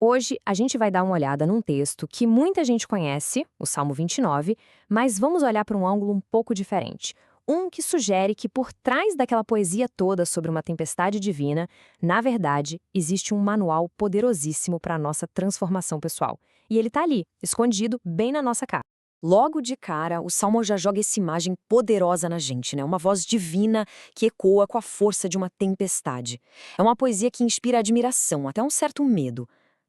Hoje a gente vai dar uma olhada num texto que muita gente conhece, o Salmo 29, mas vamos olhar para um ângulo um pouco diferente. Um que sugere que por trás daquela poesia toda sobre uma tempestade divina, na verdade, existe um manual poderosíssimo para a nossa transformação pessoal. E ele está ali, escondido bem na nossa cara. Logo de cara, o Salmo já joga essa imagem poderosa na gente, né? Uma voz divina que ecoa com a força de uma tempestade. É uma poesia que inspira admiração, até um certo medo.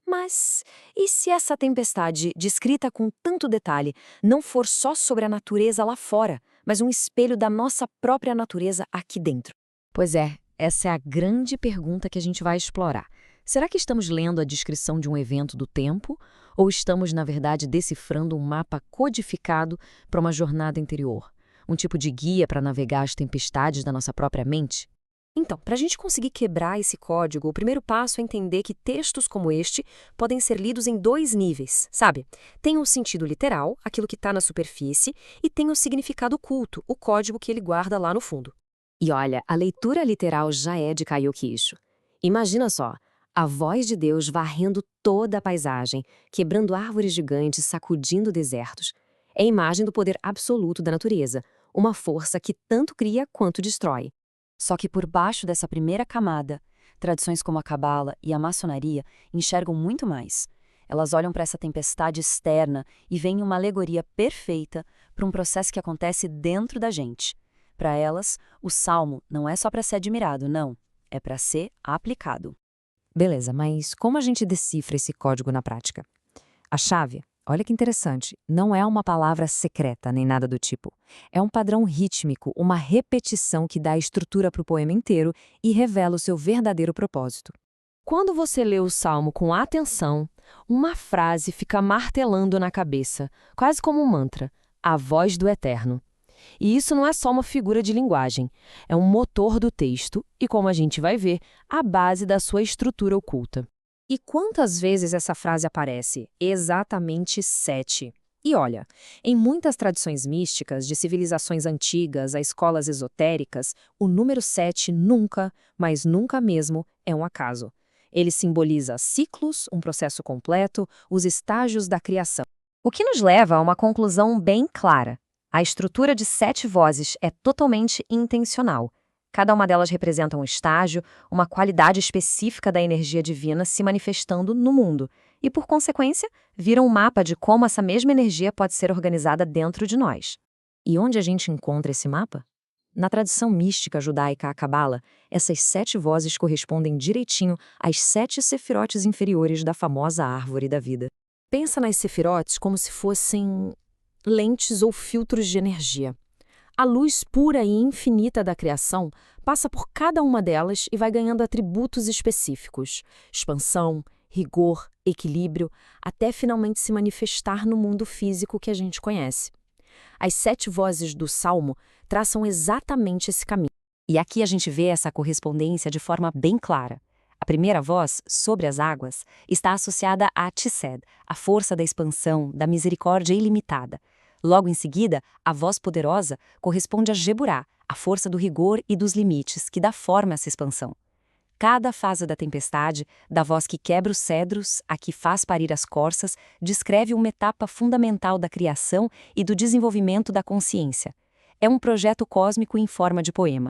Mas e se essa tempestade, descrita com tanto detalhe, não for só sobre a natureza lá fora, mas um espelho da nossa própria natureza aqui dentro? Pois é, essa é a grande pergunta que a gente vai explorar. Será que estamos lendo a descrição de um evento do tempo? Ou estamos, na verdade, decifrando um mapa codificado para uma jornada interior? Um tipo de guia para navegar as tempestades da nossa própria mente? Então, para a gente conseguir quebrar esse código, o primeiro passo é entender que textos como este podem ser lidos em dois níveis, sabe? Tem o sentido literal, aquilo que está na superfície, e tem o significado oculto, o código que ele guarda lá no fundo. E olha, a leitura literal já é de cair o queixo. Imagina só, a voz de Deus varrendo toda a paisagem, quebrando árvores gigantes, sacudindo desertos. É a imagem do poder absoluto da natureza, uma força que tanto cria quanto destrói. Só que por baixo dessa primeira camada, tradições como a Cabala e a maçonaria enxergam muito mais. Elas olham para essa tempestade externa e veem uma alegoria perfeita para um processo que acontece dentro da gente. Para elas, o salmo não é só para ser admirado, não. É para ser aplicado. Beleza, mas como a gente decifra esse código na prática? A chave, olha que interessante, não é uma palavra secreta nem nada do tipo. É um padrão rítmico, uma repetição que dá estrutura para o poema inteiro e revela o seu verdadeiro propósito. Quando você lê o salmo com atenção, uma frase fica martelando na cabeça, quase como um mantra: a voz do Eterno. E isso não é só uma figura de linguagem, é um motor do texto e, como a gente vai ver, a base da sua estrutura oculta. E quantas vezes essa frase aparece? Exatamente 7. E olha, em muitas tradições místicas, de civilizações antigas a escolas esotéricas, o número 7 nunca, mas nunca mesmo, é um acaso. Ele simboliza ciclos, um processo completo, os estágios da criação. O que nos leva a uma conclusão bem clara. A estrutura de 7 vozes é totalmente intencional. Cada uma delas representa um estágio, uma qualidade específica da energia divina se manifestando no mundo, e, por consequência, vira um mapa de como essa mesma energia pode ser organizada dentro de nós. E onde a gente encontra esse mapa? Na tradição mística judaica, a Cabala, essas 7 vozes correspondem direitinho às 7 sefirotes inferiores da famosa árvore da vida. Pensa nas sefirotes como se fossem lentes ou filtros de energia. A luz pura e infinita da criação passa por cada uma delas e vai ganhando atributos específicos: expansão, rigor, equilíbrio, até finalmente se manifestar no mundo físico que a gente conhece. As 7 vozes do Salmo traçam exatamente esse caminho. E aqui a gente vê essa correspondência de forma bem clara. A primeira voz, sobre as águas, está associada a Tissed, a força da expansão, da misericórdia ilimitada. Logo em seguida, a voz poderosa corresponde a Geburá, a força do rigor e dos limites, que dá forma a essa expansão. Cada fase da tempestade, da voz que quebra os cedros, a que faz parir as corças, descreve uma etapa fundamental da criação e do desenvolvimento da consciência. É um projeto cósmico em forma de poema.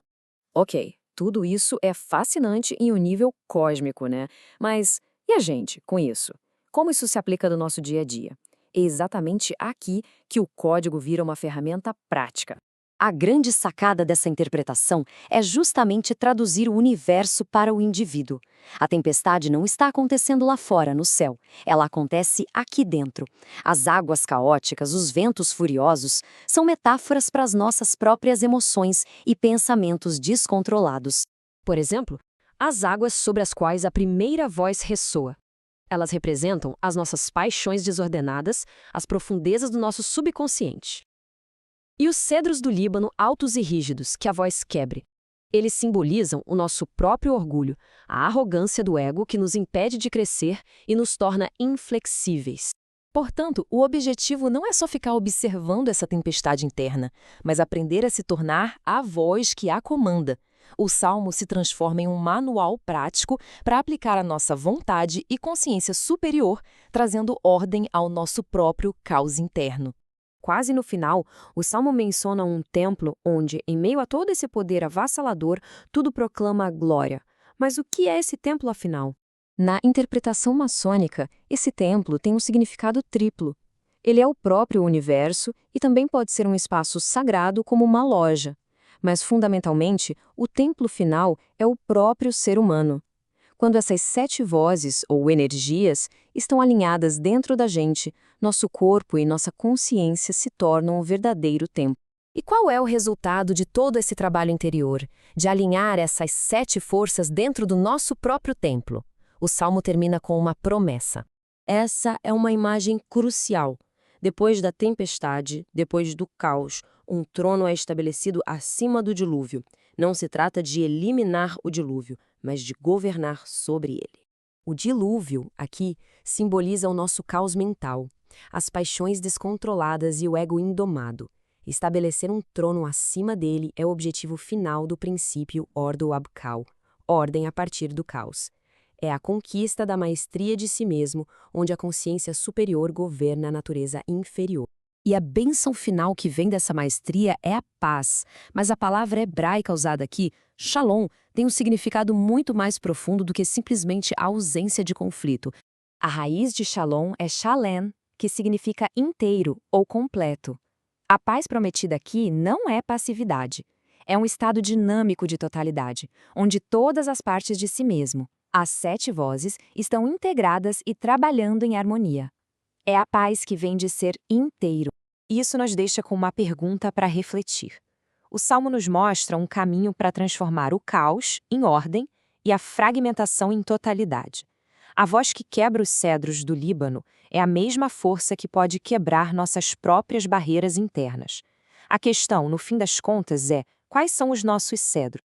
Ok, tudo isso é fascinante em um nível cósmico, né? Mas e a gente com isso? Como isso se aplica no nosso dia a dia? É exatamente aqui que o código vira uma ferramenta prática. A grande sacada dessa interpretação é justamente traduzir o universo para o indivíduo. A tempestade não está acontecendo lá fora, no céu. Ela acontece aqui dentro. As águas caóticas, os ventos furiosos, são metáforas para as nossas próprias emoções e pensamentos descontrolados. Por exemplo, as águas sobre as quais a primeira voz ressoa. Elas representam as nossas paixões desordenadas, as profundezas do nosso subconsciente. E os cedros do Líbano altos e rígidos, que a voz quebre. Eles simbolizam o nosso próprio orgulho, a arrogância do ego que nos impede de crescer e nos torna inflexíveis. Portanto, o objetivo não é só ficar observando essa tempestade interna, mas aprender a se tornar a voz que a comanda. O Salmo se transforma em um manual prático para aplicar a nossa vontade e consciência superior, trazendo ordem ao nosso próprio caos interno. Quase no final, o Salmo menciona um templo onde, em meio a todo esse poder avassalador, tudo proclama a glória. Mas o que é esse templo, afinal? Na interpretação maçônica, esse templo tem um significado triplo. Ele é o próprio universo e também pode ser um espaço sagrado como uma loja. Mas, fundamentalmente, o templo final é o próprio ser humano. Quando essas 7 vozes, ou energias, estão alinhadas dentro da gente, nosso corpo e nossa consciência se tornam o verdadeiro templo. E qual é o resultado de todo esse trabalho interior, de alinhar essas 7 forças dentro do nosso próprio templo? O Salmo termina com uma promessa. Essa é uma imagem crucial. Depois da tempestade, depois do caos, um trono é estabelecido acima do dilúvio. Não se trata de eliminar o dilúvio, mas de governar sobre ele. O dilúvio, aqui, simboliza o nosso caos mental, as paixões descontroladas e o ego indomado. Estabelecer um trono acima dele é o objetivo final do princípio Ordo ab Chao, ordem a partir do caos. É a conquista da maestria de si mesmo, onde a consciência superior governa a natureza inferior. E a bênção final que vem dessa maestria é a paz, mas a palavra hebraica usada aqui, shalom, tem um significado muito mais profundo do que simplesmente a ausência de conflito. A raiz de shalom é shalem, que significa inteiro ou completo. A paz prometida aqui não é passividade. É um estado dinâmico de totalidade, onde todas as partes de si mesmo, as 7 vozes, estão integradas e trabalhando em harmonia. É a paz que vem de ser inteiro. Isso nos deixa com uma pergunta para refletir. O Salmo nos mostra um caminho para transformar o caos em ordem e a fragmentação em totalidade. A voz que quebra os cedros do Líbano é a mesma força que pode quebrar nossas próprias barreiras internas. A questão, no fim das contas, é: quais são os nossos cedros?